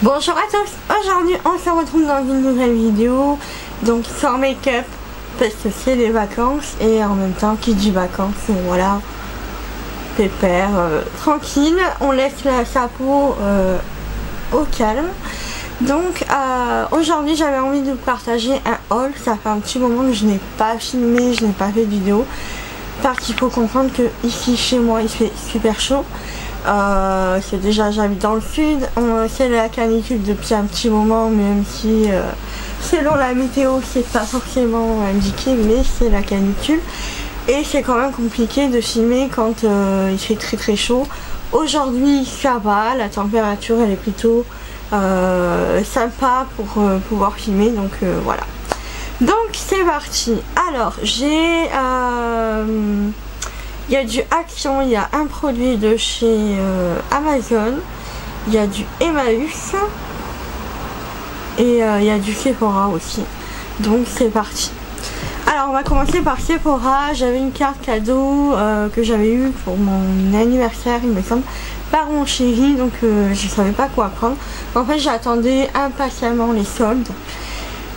Bonjour à tous, aujourd'hui on se retrouve dans une nouvelle vidéo, donc sans make-up parce que c'est les vacances et en même temps qui dit vacances, voilà, pépère, tranquille, on laisse sa peau au calme. Donc aujourd'hui j'avais envie de vous partager un haul, ça fait un petit moment que je n'ai pas filmé, je n'ai pas fait de vidéo, parce qu'il faut comprendre que ici chez moi il fait super chaud. C'est déjà, j'habite dans le sud, c'est la canicule depuis un petit moment, même si selon la météo c'est pas forcément indiqué, mais c'est la canicule et c'est quand même compliqué de filmer quand il fait très chaud. Aujourd'hui ça va, la température elle est plutôt sympa pour pouvoir filmer, donc voilà. Donc c'est parti. Alors j'ai il y a du Action, il y a un produit de chez Amazon, il y a du Emmaüs et il y a du Sephora aussi. Donc c'est parti. Alors on va commencer par Sephora. J'avais une carte cadeau que j'avais eue pour mon anniversaire, il me semble, par mon chéri, donc je savais pas quoi prendre. En fait j'attendais impatiemment les soldes.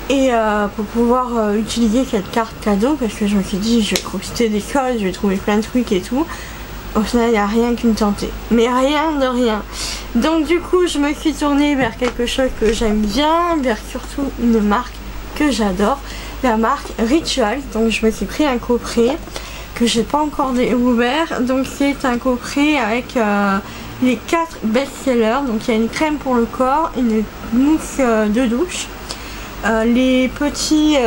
Et pour pouvoir utiliser cette carte cadeau, parce que je me suis dit je vais profiter des soldes, je vais trouver plein de trucs et tout. Au final il n'y a rien qui me tentait, mais rien de rien. Donc du coup je me suis tournée vers quelque chose que j'aime bien, vers surtout une marque que j'adore, la marque Rituals. Donc je me suis pris un coffret que j'ai pas encore ouvert. Donc c'est un coffret avec les 4 best-sellers. Donc il y a une crème pour le corps, une mousse de douche, les petits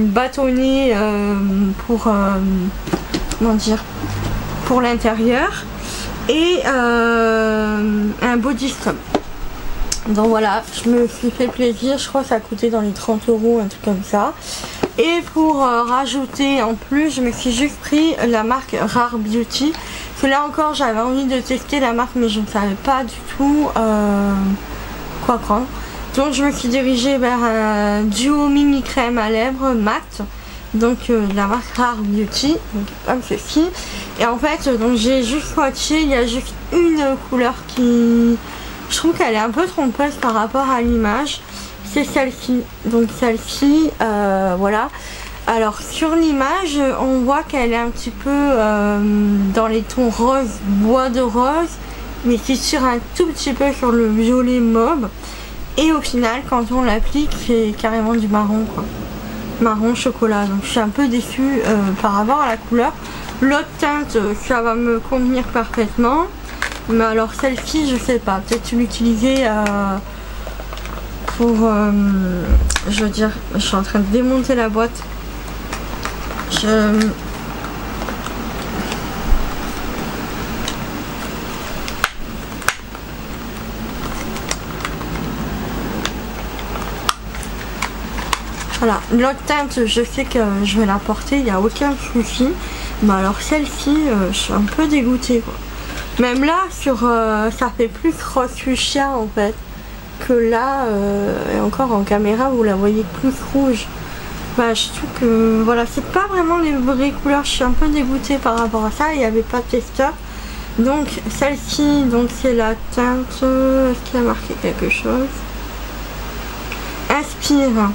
bâtonnets pour comment dire, pour l'intérieur, et un body scrub. Donc voilà, je me suis fait plaisir, je crois que ça a coûté dans les 30 €, un truc comme ça. Et pour rajouter en plus, je me suis juste pris la marque Rare Beauty, parce que là encore j'avais envie de tester la marque mais je ne savais pas du tout quoi prendre. Donc je me suis dirigée vers un duo mini crème à lèvres mat, donc la marque Rare Beauty, donc comme ceci. Et en fait donc j'ai juste swatché, il y a juste une couleur qui, je trouve qu'elle est un peu trompeuse par rapport à l'image, c'est celle-ci. Donc celle-ci, voilà. Alors sur l'image on voit qu'elle est un petit peu dans les tons rose, bois de rose, mais qui tire un tout petit peu sur le violet mauve. Et au final, quand on l'applique, c'est carrément du marron, quoi. Marron chocolat. Donc je suis un peu déçue par rapport à la couleur. L'autre teinte, ça va me convenir parfaitement. Mais alors celle-ci, je sais pas. Peut-être l'utiliser pour... je veux dire, je suis en train de démonter la boîte. Voilà, l'autre teinte, je sais que je vais la porter, il n'y a aucun souci. Mais alors celle-ci, je suis un peu dégoûtée, quoi. Même là, sur, ça fait plus rose fuchsia en fait. Que là, et encore en caméra, vous la voyez plus rouge. Bah, je trouve que voilà, c'est pas vraiment les vraies couleurs. Je suis un peu dégoûtée par rapport à ça. Il n'y avait pas de testeur. Donc celle-ci, donc c'est la teinte. Est-ce qu'il a marqué quelque chose? Inspire.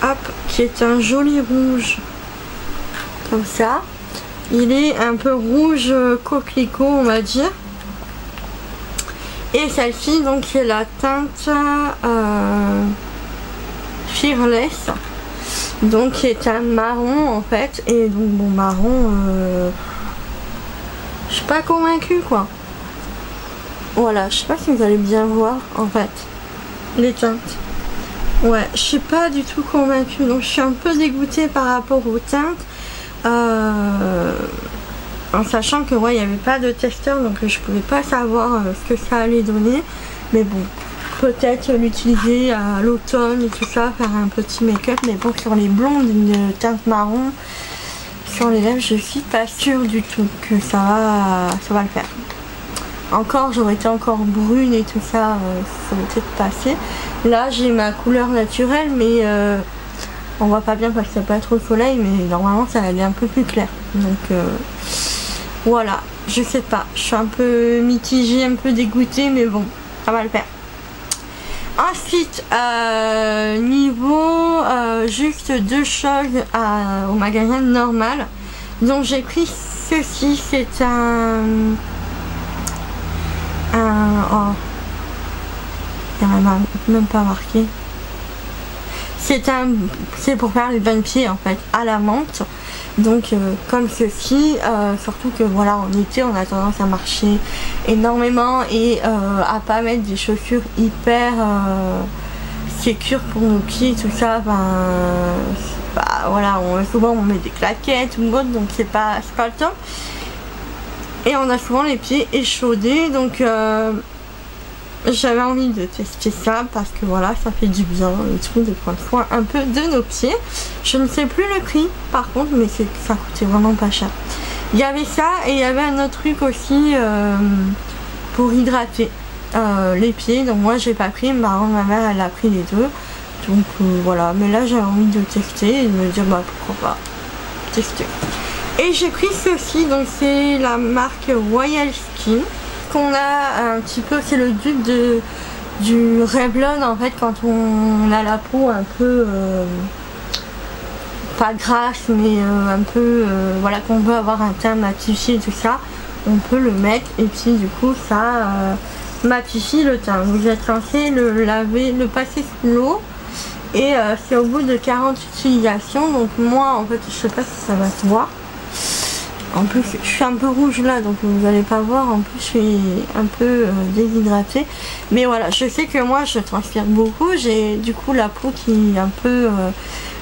Hop, qui est un joli rouge comme ça. Il est un peu rouge coquelicot, on va dire. Et celle-ci donc c'est la teinte Fearless, donc qui est un marron en fait. Et donc bon, marron, je suis pas convaincue, quoi. Voilà, je sais pas si vous allez bien voir en fait les teintes. Ouais, je suis pas du tout convaincue, donc je suis un peu dégoûtée par rapport aux teintes, en sachant que ouais, il n'y avait pas de testeur, donc je pouvais pas savoir ce que ça allait donner. Mais bon, peut-être l'utiliser à l'automne et tout ça, faire un petit make-up. Mais bon, sur les blondes, une teinte marron sur les lèvres, je suis pas sûre du tout que ça va le faire. Encore, j'aurais été encore brune et tout ça, ça aurait peut-être passé. Là, j'ai ma couleur naturelle, mais on voit pas bien parce qu'il n'y a pas trop de soleil, mais normalement, ça allait un peu plus clair. Donc, voilà, je sais pas. Je suis un peu mitigée, un peu dégoûtée, mais bon, ça va le faire. Ensuite, niveau juste deux choses au magasin normal. Donc j'ai pris ceci, c'est oh, il n'y a même pas marqué. C'est pour faire les bains de pieds en fait, à la menthe. Donc comme ceci, surtout que voilà, en été on a tendance à marcher énormément et à pas mettre des chaussures hyper sécures pour nos pieds, tout ça. Voilà, souvent on met des claquettes ou autre, donc c'est pas le top. Et on a souvent les pieds échaudés, donc j'avais envie de tester ça parce que voilà, ça fait du bien et tout, de prendre soin un peu de nos pieds. Je ne sais plus le prix par contre, mais ça coûtait vraiment pas cher. Il y avait ça et il y avait un autre truc aussi pour hydrater les pieds. Donc moi j'ai pas pris, ma mère elle a pris les deux. Donc voilà, mais là j'avais envie de tester et de me dire bah pourquoi pas tester. Et j'ai pris ceci, donc c'est la marque Royal Skin. Qu'on a un petit peu, c'est le dupe du Revlon en fait, quand on a la peau un peu pas grasse mais un peu voilà, qu'on veut avoir un teint matifié et tout ça, on peut le mettre et puis du coup ça matifie le teint. Vous êtes censé le laver, le passer sous l'eau et c'est au bout de 40 utilisations. Donc moi en fait je sais pas si ça va se voir. En plus je suis un peu rouge là, donc vous n'allez pas voir, en plus je suis un peu déshydratée. Mais voilà, je sais que moi je transpire beaucoup, j'ai du coup la peau qui est un peu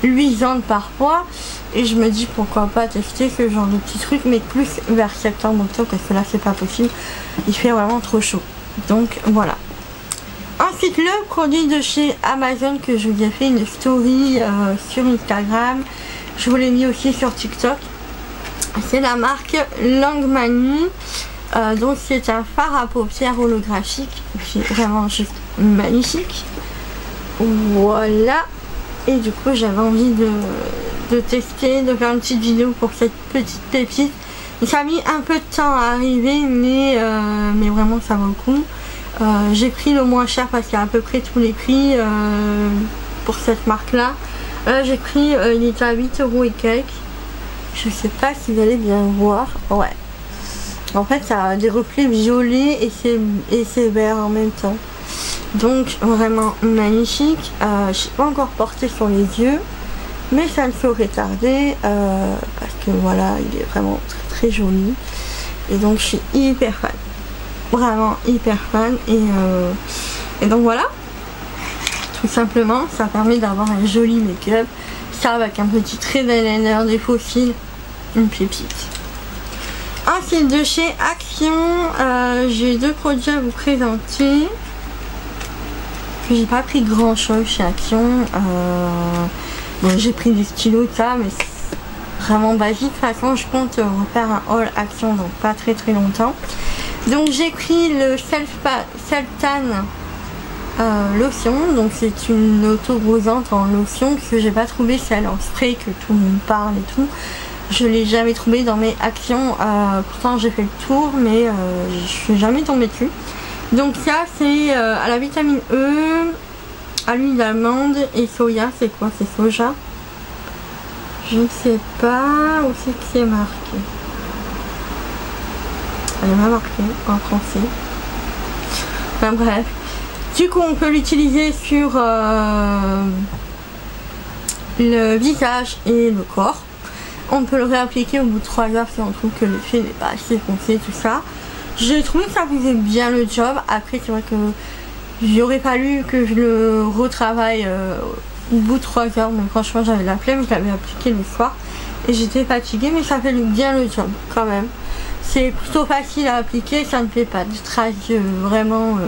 luisante parfois. Et je me dis pourquoi pas tester ce genre de petits trucs, mais plus vers septembre, octobre, parce que là c'est pas possible, il fait vraiment trop chaud. Donc voilà. Ensuite le produit de chez Amazon que je vous ai fait une story sur Instagram, je vous l'ai mis aussi sur TikTok. C'est la marque Langmani, donc c'est un fard à paupières holographique qui est vraiment juste magnifique. Voilà, et du coup j'avais envie de tester, de faire une petite vidéo pour cette petite pépite. Ça a mis un peu de temps à arriver, mais vraiment ça vaut le coup. J'ai pris le moins cher parce qu'il y a à peu près tous les prix pour cette marque là. J'ai pris, il était à 8 € et quelques. Je sais pas si vous allez bien voir. Ouais. En fait, ça a des reflets violets et c'est vert en même temps. Donc, vraiment magnifique. Je n'ai pas encore porté sur les yeux, mais ça ne saurait tarder parce que voilà, il est vraiment très très joli. Et donc, je suis hyper fan. Vraiment hyper fan. Et donc, voilà. Tout simplement, ça permet d'avoir un joli make-up. Ça avec un petit trait d'eyeliner, des faux cils, une pépite. Ensuite de chez Action, j'ai deux produits à vous présenter. J'ai pas pris grand chose chez Action. Bon, j'ai pris des stylos ça, mais c'est vraiment basique. De toute façon je compte refaire un haul Action donc pas très longtemps. Donc j'ai pris le Self-Tan lotion, donc c'est une auto-brosante en lotion que j'ai pas trouvé celle en spray que tout le monde parle et tout. Je l'ai jamais trouvé dans mes Actions, pourtant j'ai fait le tour mais je suis jamais tombée dessus. Donc ça c'est à la vitamine E, à l'huile d'amande et soya. C'est quoi? C'est soja? Je ne sais pas où c'est que c'est marqué. Elle est pas marquée en français. Enfin bref. Du coup on peut l'utiliser sur le visage et le corps. On peut le réappliquer au bout de 3 heures si on trouve que l'effet n'est pas assez foncé, tout ça. J'ai trouvé que ça faisait bien le job. Après c'est vrai que j'aurais fallu que je le retravaille au bout de 3 heures. Mais franchement j'avais la flemme, je l'avais appliqué le soir. Et j'étais fatiguée, mais ça fait bien le job quand même. C'est plutôt facile à appliquer, ça ne fait pas de traces vraiment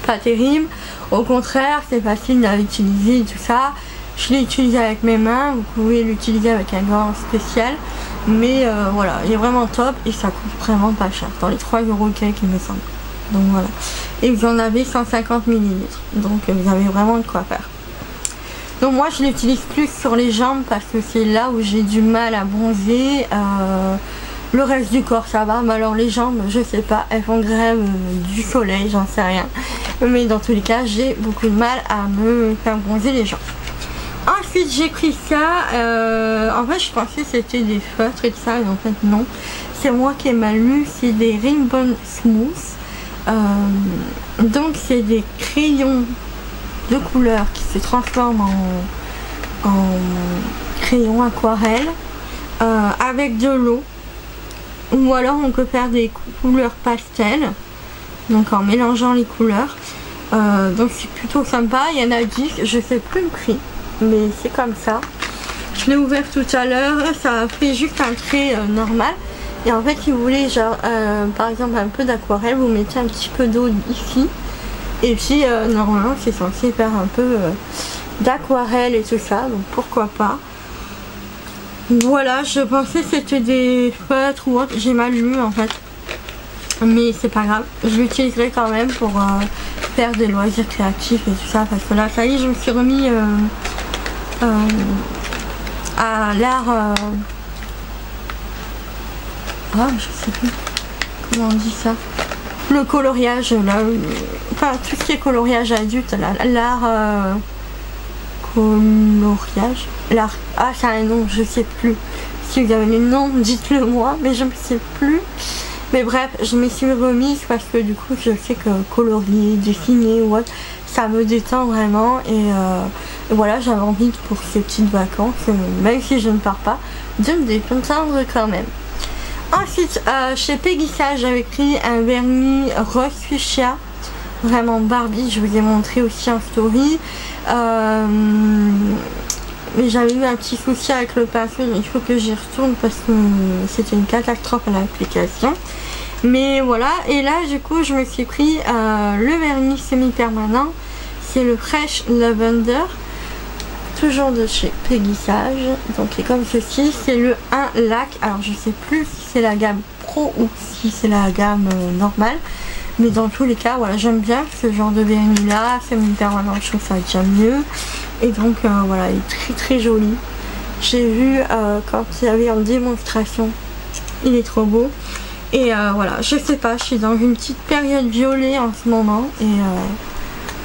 pas terrible. Au contraire, c'est facile à utiliser et tout ça. Je l'ai utilisé avec mes mains, vous pouvez l'utiliser avec un gant spécial. Mais voilà, il est vraiment top et ça coûte vraiment pas cher. Dans les 3 € quelques il me semble. Donc voilà. Et vous en avez 150 ml. Donc vous avez vraiment de quoi faire. Donc moi je l'utilise plus sur les jambes parce que c'est là où j'ai du mal à bronzer. Le reste du corps ça va, mais alors les jambes je sais pas, elles font grève du soleil, j'en sais rien. Mais dans tous les cas j'ai beaucoup de mal à me faire bronzer les jambes. Ensuite j'ai pris ça, en fait je pensais que c'était des feutres et tout ça, et en fait non. C'est moi qui ai mal lu, c'est des Ribbon Smooth. Donc c'est des crayons de couleur qui se transforment en crayon aquarelle avec de l'eau, ou alors on peut faire des couleurs pastel, donc en mélangeant les couleurs. Donc c'est plutôt sympa, il y en a 10, je sais plus le prix, mais c'est comme ça. Je l'ai ouvert tout à l'heure, ça fait juste un trait normal. Et en fait si vous voulez genre par exemple un peu d'aquarelle, vous mettez un petit peu d'eau ici. Et puis normalement c'est censé faire un peu d'aquarelle et tout ça, donc pourquoi pas. Voilà, je pensais que c'était des feutres ou autre, j'ai mal lu en fait. Mais c'est pas grave, je l'utiliserai quand même pour faire des loisirs créatifs et tout ça. Parce que là ça y est, je me suis remis à l'art... Ah, je sais plus comment on dit ça. Le coloriage, là, enfin tout ce qui est coloriage adulte, l'art coloriage, l'art, ah c'est un nom, je sais plus. Si vous avez le nom, dites-le moi, mais je ne sais plus. Mais bref, je m'y suis remise parce que du coup je sais que colorier, dessiner ou autre, ça me détend vraiment. Et voilà, j'avais envie pour ces petites vacances, même si je ne pars pas, de me détendre quand même. Ensuite, chez Peggy Sage, j'avais pris un vernis rose fuchsia, vraiment Barbie, je vous ai montré aussi en story. Mais j'avais eu un petit souci avec le pinceau, il faut que j'y retourne parce que c'était une catastrophe à l'application. Mais voilà, et là du coup je me suis pris le vernis semi-permanent, c'est le Fresh Lavender, toujours de chez Peggy Sage. Donc c'est comme ceci, c'est le 1 lac, alors je sais plus si c'est la gamme pro ou si c'est la gamme normale. Mais dans tous les cas, voilà, j'aime bien ce genre de vernis là, semi-permanent, je trouve ça déjà mieux. Et donc voilà, il est très très joli. J'ai vu quand il y avait en démonstration, il est trop beau. Et voilà, je sais pas, je suis dans une petite période violet en ce moment. Et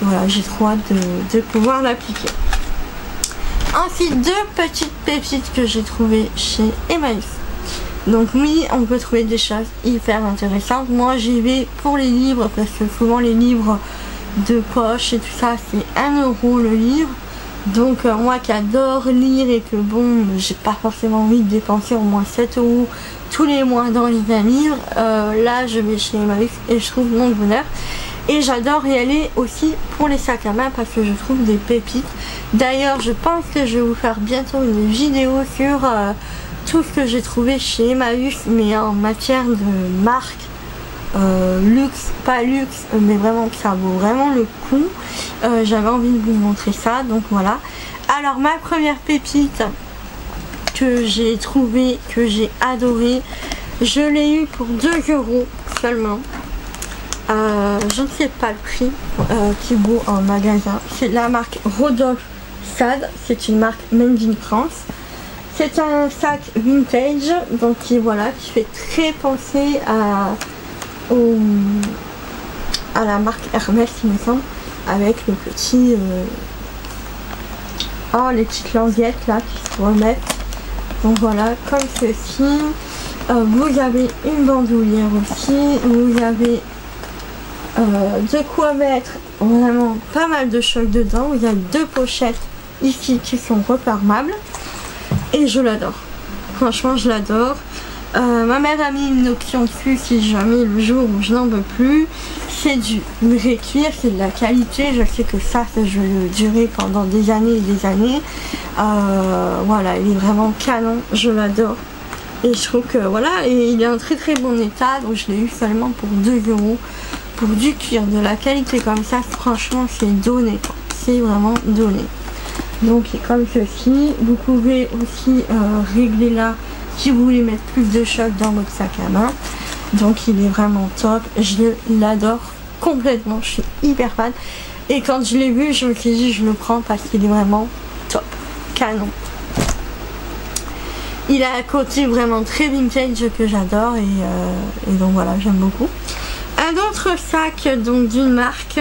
voilà, j'ai trop hâte de pouvoir l'appliquer. Ensuite, deux petites pépites que j'ai trouvées chez Emmaüs. Donc oui, on peut trouver des choses hyper intéressantes. Moi j'y vais pour les livres parce que souvent les livres de poche et tout ça c'est 1 € le livre. Donc moi qui adore lire et que bon, j'ai pas forcément envie de dépenser au moins 7 € tous les mois dans les livres, là je vais chez Emmaüs et je trouve mon bonheur. Et j'adore y aller aussi pour les sacs à main parce que je trouve des pépites. D'ailleurs je pense que je vais vous faire bientôt une vidéo sur tout ce que j'ai trouvé chez Emmaüs, mais en matière de marque luxe, pas luxe, mais vraiment que ça vaut vraiment le coup. J'avais envie de vous montrer ça, donc voilà. Alors ma première pépite que j'ai trouvée, que j'ai adorée, je l'ai eu pour 2 € seulement. Je ne sais pas le prix qui vaut en magasin. C'est la marque Rodolphe Sade, c'est une marque made in France. C'est un sac vintage, donc qui, voilà, qui fait très penser à la marque Hermès, il me semble, avec le petit les petites languettes là qui se remettent. Donc voilà, comme ceci. Vous avez une bandoulière aussi, vous avez de quoi mettre vraiment pas mal de choses dedans. Vous avez 2 pochettes ici qui sont refermables. Et je l'adore, franchement je l'adore. Ma mère a mis une option dessus si jamais le jour où je n'en veux plus. C'est du vrai cuir, c'est de la qualité, je sais que ça je vais le durer pendant des années et des années. Voilà, il est vraiment canon, je l'adore. Et je trouve que voilà, et il est en très très bon état, donc je l'ai eu seulement pour 2 € pour du cuir de la qualité comme ça. Franchement c'est donné, c'est vraiment donné. Donc comme ceci, vous pouvez aussi régler là si vous voulez mettre plus de choses dans votre sac à main. Donc il est vraiment top, je l'adore complètement, je suis hyper fan. Et quand je l'ai vu, je me suis dit je le prends parce qu'il est vraiment top, canon. il a un côté vraiment très vintage que j'adore et donc voilà, j'aime beaucoup. Un autre sac donc d'une marque,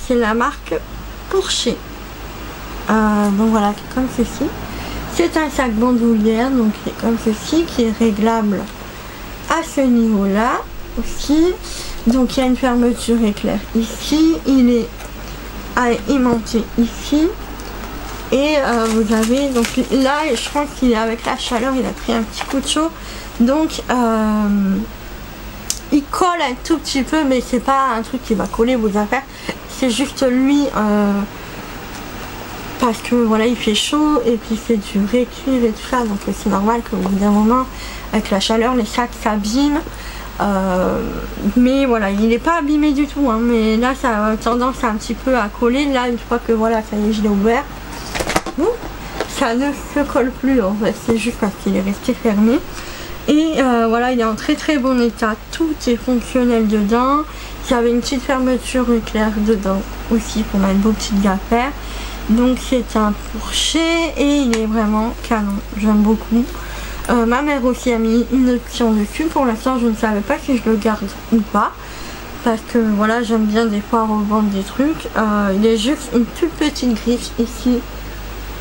c'est la marque Porcher. Donc voilà, comme ceci. C'est un sac bandoulière, donc comme ceci, qui est réglable à ce niveau-là aussi. Donc il y a une fermeture éclair ici, il est aimanté ici. Et vous avez, donc là, je crois qu'il est avec la chaleur, il a pris un petit coup de chaud. Donc il colle un tout petit peu, mais c'est pas un truc qui va coller vos affaires. C'est juste lui, parce que voilà, il fait chaud et puis c'est du récuir et tout ça. Donc c'est normal qu'au bout d'un moment, avec la chaleur, les sacs s'abîment. Mais voilà, il n'est pas abîmé du tout, hein, mais là ça a tendance un petit peu à coller. Là, une fois que voilà, ça y est, je l'ai ouvert, ça ne se colle plus en fait, c'est juste parce qu'il est resté fermé. Et voilà, il est en très très bon état, tout est fonctionnel dedans. Il y avait une petite fermeture éclair dedans aussi pour mettre vos petites affaires. Donc c'est un Porcher et il est vraiment canon, j'aime beaucoup. Ma mère aussi a mis une option dessus. Pour l'instant je ne savais pas si je le garde ou pas, parce que voilà, j'aime bien des fois revendre des trucs. Il est juste une toute petite griffe ici,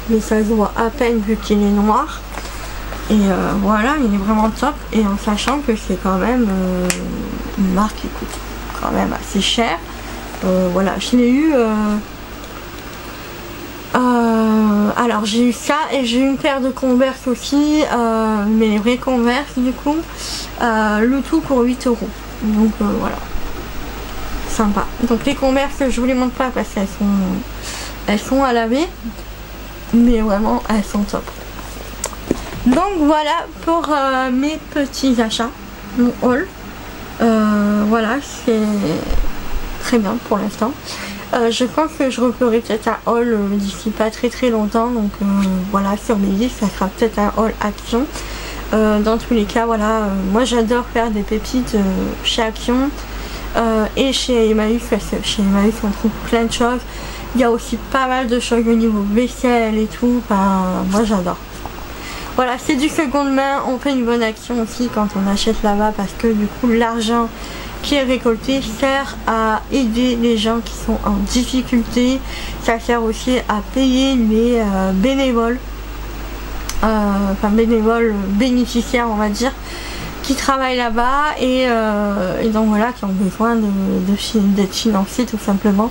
mais ça se voit à peine vu qu'il est noir. Et voilà, il est vraiment top. Et en sachant que c'est quand même une marque qui coûte quand même assez cher. Voilà, je l'ai eu... alors j'ai eu ça et j'ai eu une paire de Converse aussi, mais les vrais Converse du coup, le tout pour 8 €. Donc voilà, sympa. Donc les Converse, je vous les montre pas parce qu'elles sont à laver, mais vraiment elles sont top. Donc voilà pour mes petits achats, mon haul. Voilà, c'est très bien pour l'instant. Je pense que je referai peut-être un haul d'ici pas très longtemps, donc voilà, sur mes listes ça sera peut-être un haul Action. Dans tous les cas, voilà, moi j'adore faire des pépites chez Action et chez Emmaüs, parce que chez Emmaüs on trouve plein de choses. Il y a aussi pas mal de choses au niveau vaisselle et tout, enfin, moi j'adore. Voilà, c'est du seconde main, on fait une bonne action aussi quand on achète là-bas, parce que du coup l'argent qui est récolté sert à aider les gens qui sont en difficulté. Ça sert aussi à payer les bénévoles, enfin bénévoles bénéficiaires on va dire, qui travaillent là-bas et donc voilà, qui ont besoin d'être financés tout simplement.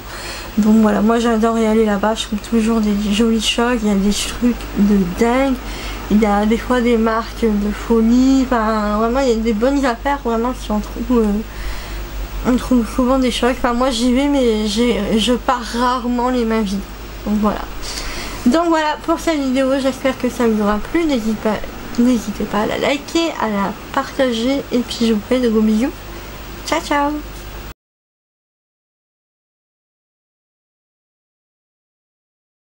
Donc voilà, moi j'adore y aller là-bas, je trouve toujours des jolies choses, il y a des trucs de dingue, il y a des fois des marques de folie, enfin vraiment il y a des bonnes affaires, vraiment si on trouve souvent des choses. Enfin moi j'y vais, mais je pars rarement les mains vides. Donc voilà pour cette vidéo, j'espère que ça vous aura plu. N'hésitez pas à la liker, à la partager, et puis je vous fais de gros bisous. Ciao ciao.